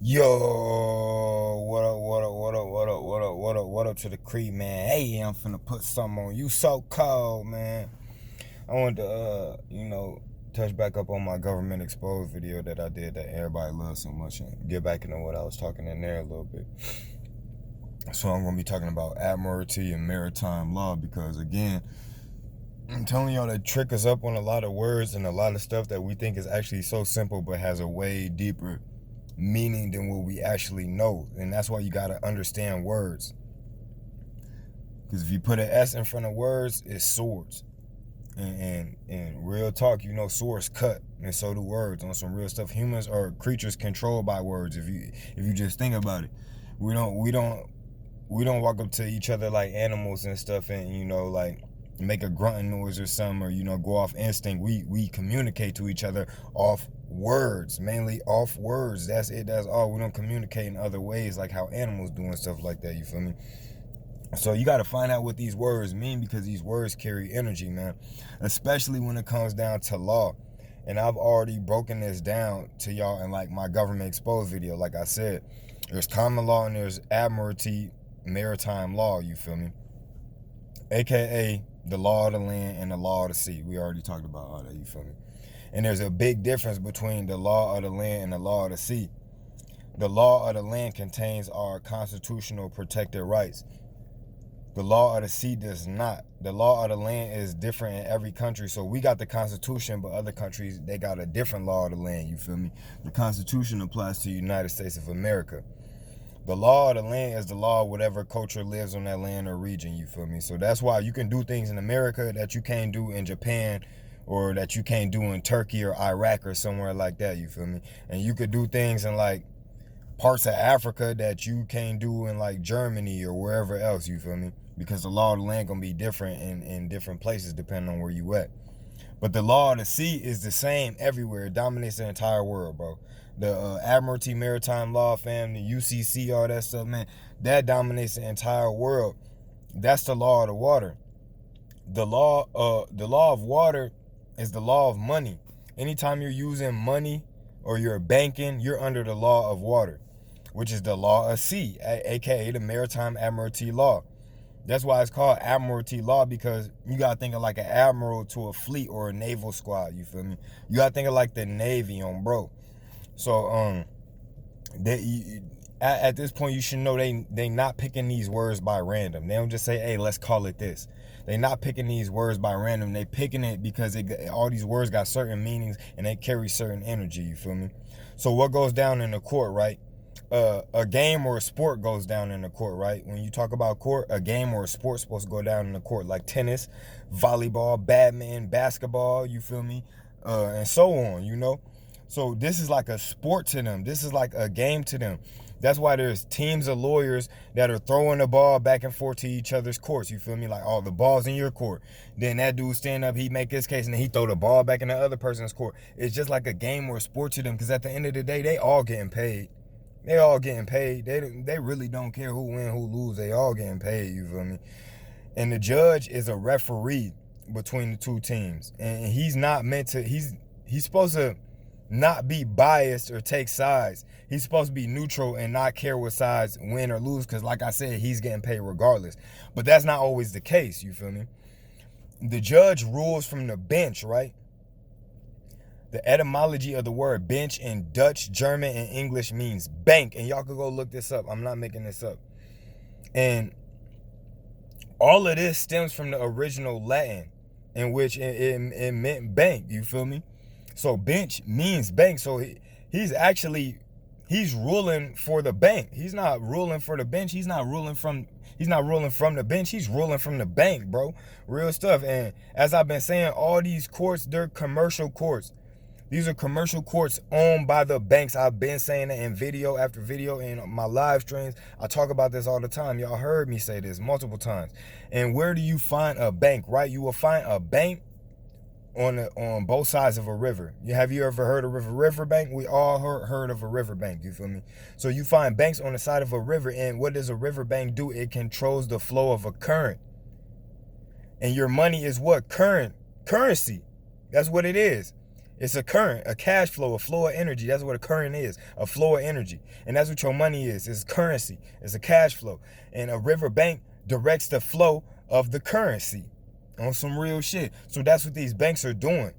Yo, what up, what up, what up, what up, what up, what up, what up to the creed, man? Hey, I'm finna put something on you so cold, man. I wanted to, touch back up on my government exposed video that I did that everybody loves so much and get back into what I was talking in there a little bit. So I'm gonna be talking about admiralty and maritime law because, again, I'm telling y'all that trick us up on a lot of words and a lot of stuff that we think is actually so simple but has a way deeper meaning than what we actually know. And that's why you got to understand words, because if you put an S in front of words, it's swords. And real talk, swords cut, and so do words. On some real stuff, humans are creatures controlled by words. If you just think about it, we don't walk up to each other like animals and stuff, and like make a grunting noise or something, or go off instinct. We communicate to each other off words, mainly off words. That's it. That's all. We don't communicate in other ways like how animals do and stuff like that. You feel me? So you got to find out what these words mean, because these words carry energy, man, especially when it comes down to law. And I've already broken this down to y'all in like my government exposed video. Like I said, there's common law and there's admiralty, maritime law. You feel me? AKA the law of the land and the law of the sea. We already talked about all that. You feel me? And there's a big difference between the law of the land and the law of the sea. The law of the land contains our constitutional protected rights. The law of the sea does not. The law of the land is different in every country. So we got the Constitution, but other countries, they got a different law of the land. You feel me? The Constitution applies to the United States of America. The law of the land is the law of whatever culture lives on that land or region. You feel me? So that's why you can do things in America that you can't do in Japan, or that you can't do in Turkey or Iraq or somewhere like that. You feel me? And you could do things in like parts of Africa that you can't do in like Germany or wherever else. You feel me? Because the law of the land gonna be different in different places depending on where you at. But the law of the sea is the same everywhere. It dominates the entire world, bro. The Admiralty Maritime Law, fam, the UCC, all that stuff, man, that dominates the entire world. That's the law of the water. The law of water is the law of money. Anytime you're using money or you're banking, you're under the law of water, which is the law of sea, aka the Maritime Admiralty Law. That's why it's called Admiralty Law, because you gotta think of like an admiral to a fleet or a naval squad. You feel me? You gotta think of like the Navy on bro. So at this point you should know they not picking these words by random. They don't just say, hey, let's call it this. They not picking these words by random. They picking it because all these words got certain meanings and they carry certain energy. You feel me? So what goes down in the court, right? A game or a sport goes down in the court, right? When you talk about court, a game or a sport's supposed to go down in the court, like tennis, volleyball, badminton, basketball, you feel me? And so on. So this is like a sport to them. This is like a game to them. That's why there's teams of lawyers that are throwing the ball back and forth to each other's courts. You feel me? Like, oh, the ball's in your court. Then that dude stand up, he make his case, and then he throw the ball back in the other person's court. It's just like a game or a sport to them, because at the end of the day, they all getting paid. They all getting paid. They really don't care who win, who lose. They all getting paid, you feel me? And the judge is a referee between the two teams. And he's not meant to, he's supposed to not be biased or take sides. He's supposed to be neutral and not care what sides win or lose, because like I said, he's getting paid regardless. But that's not always the case, you feel me? The judge rules from the bench, right? The etymology of the word bench in Dutch, German, and English means bank. And y'all could go look this up. I'm not making this up. And all of this stems from the original Latin, in which it meant bank. You feel me? So bench means bank. So he's ruling for the bank. He's not ruling for the bench. He's not ruling from the bench. He's ruling from the bank, bro. Real stuff. And as I've been saying, all these courts, they're commercial courts. These are commercial courts owned by the banks. I've been saying that in video after video in my live streams. I talk about this all the time. Y'all heard me say this multiple times. And where do you find a bank, right? You will find a bank on both sides of a river. Have you ever heard of a riverbank? We all heard of a riverbank, you feel me? So you find banks on the side of a river, and what does a riverbank do? It controls the flow of a current. And your money is what? Currency. That's what it is. It's a current, a cash flow, a flow of energy. That's what a current is, a flow of energy. And that's what your money is. It's currency. It's a cash flow. And a river bank directs the flow of the currency on some real shit. So that's what these banks are doing.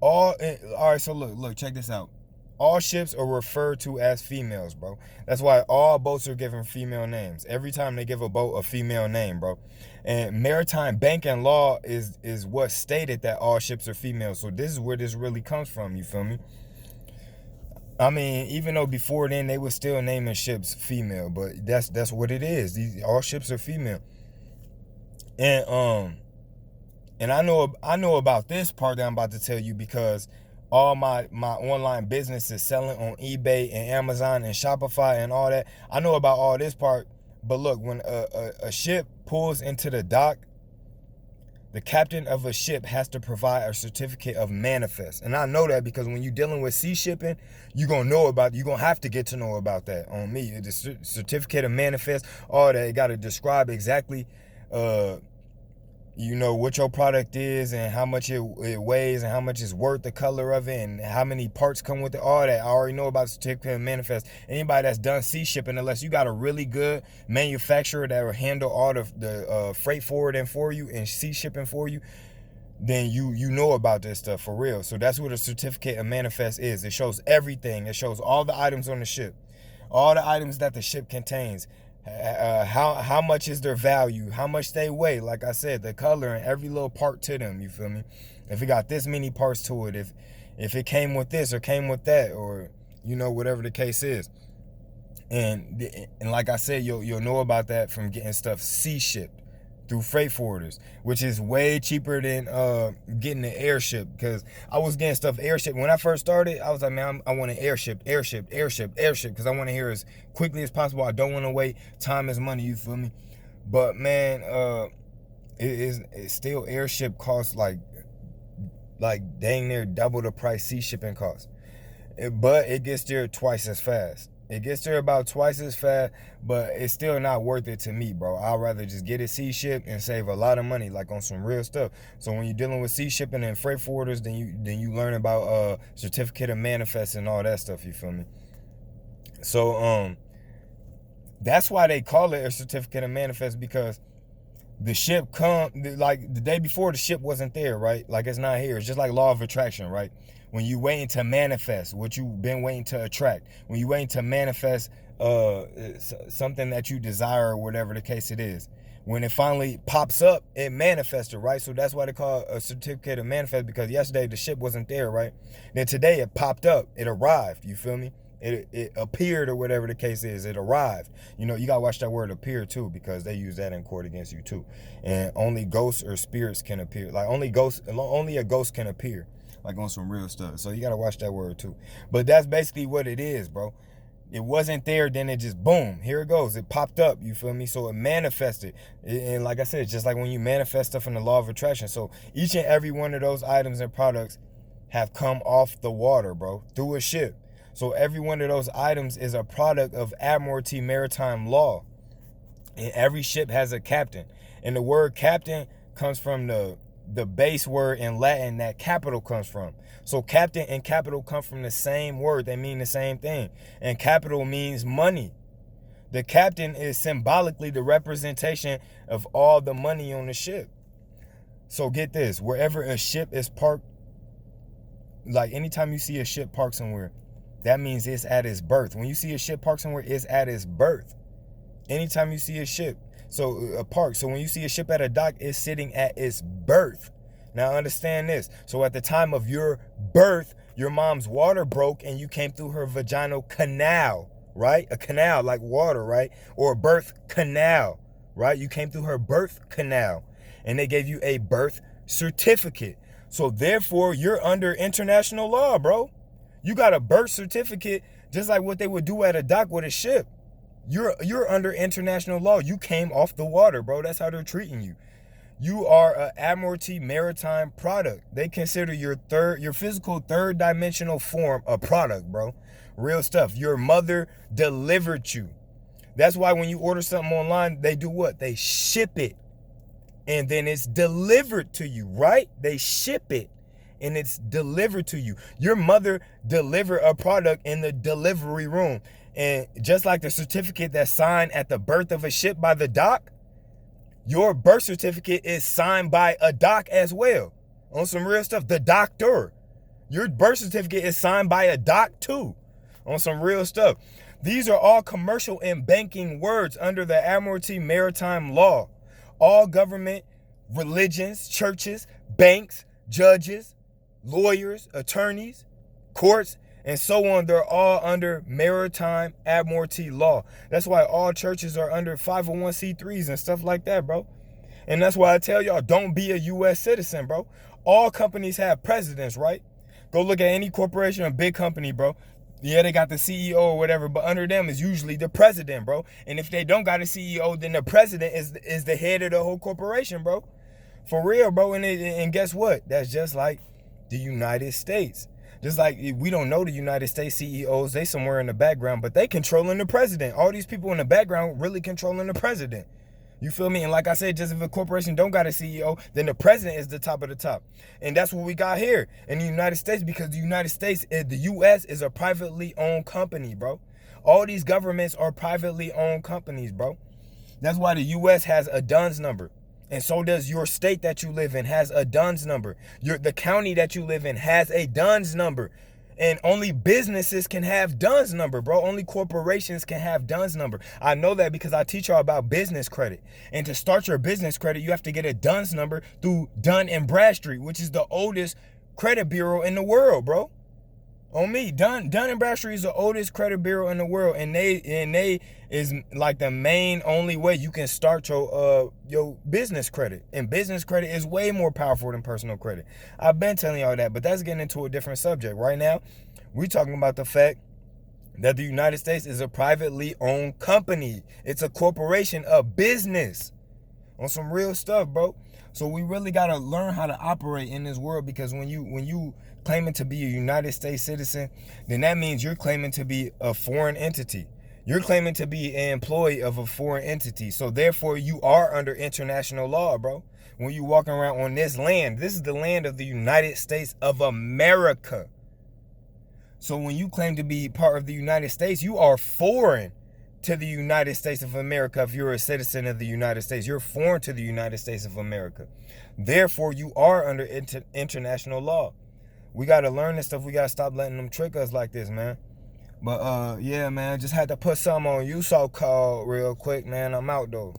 All right, so look, check this out. All ships are referred to as females, bro. That's why all boats are given female names. Every time they give a boat a female name, bro. And maritime banking law is what stated that all ships are female. So this is where this really comes from, you feel me? I mean, even though before then they were still naming ships female, but that's what it is. All ships are female. And I know about this part that I'm about to tell you because all my online business is selling on eBay and Amazon and Shopify and all that. I know about all this part, but look, when a ship pulls into the dock, the captain of a ship has to provide a certificate of manifest. And I know that because when you're dealing with sea shipping, you're going to have to get to know about that on me. The certificate of manifest, all that, it got to describe exactly what your product is and how much it weighs and how much it's worth, the color of it, and how many parts come with it, all that. I already know about the certificate of manifest. Anybody that's done sea shipping, unless you got a really good manufacturer that will handle all the freight forwarding for you and sea shipping for you, then you know about this stuff for real. So that's what a certificate of manifest is. It shows everything. It shows all the items on the ship, all the items that the ship contains. How much is their value, how much they weigh, like I said, the color and every little part to them, you feel me? If it got this many parts to it, if it came with this or came with that, or whatever the case is. And like I said, you'll know about that from getting stuff sea shipped through freight forwarders, which is way cheaper than getting an airship. Because I was getting stuff airship when I first started. I was like, man, I want an airship, because I want to hear as quickly as possible. I don't want to wait. Time is money, you feel me? But man, it's still, airship costs like dang near double the price sea shipping costs. But it gets there twice as fast. It gets there about twice as fast, but it's still not worth it to me, bro. I'd rather just get it sea shipped and save a lot of money, like on some real stuff. So when you're dealing with sea shipping and freight forwarders, then you learn about certificate of manifest and all that stuff, you feel me? So that's why they call it a certificate of manifest, because the ship like the day before, the ship wasn't there, right? Like, it's not here. It's just like law of attraction, right? When you waiting to manifest what you've been waiting to attract, when you waiting to manifest something that you desire or whatever the case it is, when it finally pops up, it manifested, right? So that's why they call it a certificate of manifest, because yesterday the ship wasn't there, right? Then today it popped up, it arrived, you feel me? It appeared, or whatever the case is, it arrived. You gotta watch that word appear too, because they use that in court against you too. And only ghosts or spirits can appear. Like only a ghost can appear, like on some real stuff. So you gotta watch that word too. But that's basically what it is, bro. It wasn't there, then it just boom, here it goes. It popped up, you feel me? So it manifested. And like I said, it's just like when you manifest stuff in the law of attraction. So each and every one of those items and products have come off the water, bro, through a ship. So every one of those items is a product of Admiralty maritime law. And every ship has a captain. And the word captain comes from the base word in Latin that capital comes from. So captain and capital come from the same word. They mean the same thing. And capital means money. The captain is symbolically the representation of all the money on the ship. So get this, wherever a ship is parked, like anytime you see a ship parked somewhere, that means it's at its birth. When you see a ship parked somewhere, it's at its birth. Anytime you see a ship, so a park. So when you see a ship at a dock, it's sitting at its birth. Now understand this. So at the time of your birth, your mom's water broke and you came through her vaginal canal, right? A canal like water, right? Or a birth canal, right? You came through her birth canal and they gave you a birth certificate. So therefore, you're under international law, bro. You got a birth certificate, just like what they would do at a dock with a ship. You're under international law. You came off the water, bro. That's how they're treating you. You are an Admiralty maritime product. They consider your physical third dimensional form a product, bro. Real stuff. Your mother delivered you. That's why when you order something online, they do what? They ship it. And then it's delivered to you, right? They ship it. and it's delivered to you. Your mother delivered a product in the delivery room. And just like the certificate that's signed at the birth of a ship by the dock, your birth certificate is signed by a doc as well. On some real stuff, the doctor. Your birth certificate is signed by a doc too. On some real stuff. These are all commercial and banking words under the Admiralty Maritime Law. All government, religions, churches, banks, judges, lawyers, attorneys, courts, and so on, they're all under Maritime Admiralty Law. That's why all churches are under 501c3s and stuff like that, bro. And that's why I tell y'all, don't be a U.S. citizen, bro. All companies have presidents, right? Go look at any corporation or big company, bro. Yeah, they got the CEO or whatever, but under them is usually the president, bro. And if they don't got a CEO, then the president is the head of the whole corporation, bro. For real, bro. And guess what? That's just like the United States. Just like we don't know the United States CEOs, they somewhere in the background, but they controlling the president. All these people in the background really controlling the president. You feel me? And like I said, just if a corporation don't got a CEO, then the president is the top of the top. And that's what we got here in the United States, because the United States, the U.S. is a privately owned company, bro. All these governments are privately owned companies, bro. That's why the U.S. has a DUNS number. And so does your state that you live in has a DUNS number. The county that you live in has a DUNS number. And only businesses can have DUNS number, bro. Only corporations can have DUNS number. I know that because I teach y'all about business credit. And to start your business credit, you have to get a DUNS number through Dun & Bradstreet, which is the oldest credit bureau in the world, bro. On me, Dun & Bradstreet is the oldest credit bureau in the world, and they is like the main only way you can start your business credit. And business credit is way more powerful than personal credit. I've been telling y'all that, but that's getting into a different subject. Right now, we're talking about the fact that the United States is a privately owned company. It's a corporation, a business. On some real stuff, bro. So we really gotta learn how to operate in this world, because when you claiming to be a United States citizen, then that means you're claiming to be a foreign entity. You're claiming to be an employee of a foreign entity. So therefore you are under international law, bro. When you walking around on this land, this is the land of the United States of America. So when you claim to be part of the United States, you are foreign to the United States of America. If you're a citizen of the United States, you're foreign to the United States of America. Therefore, you are under international law. We got to learn this stuff. We got to stop letting them trick us like this, man. But, yeah, man, just had to put something on you so-called real quick, man. I'm out, though.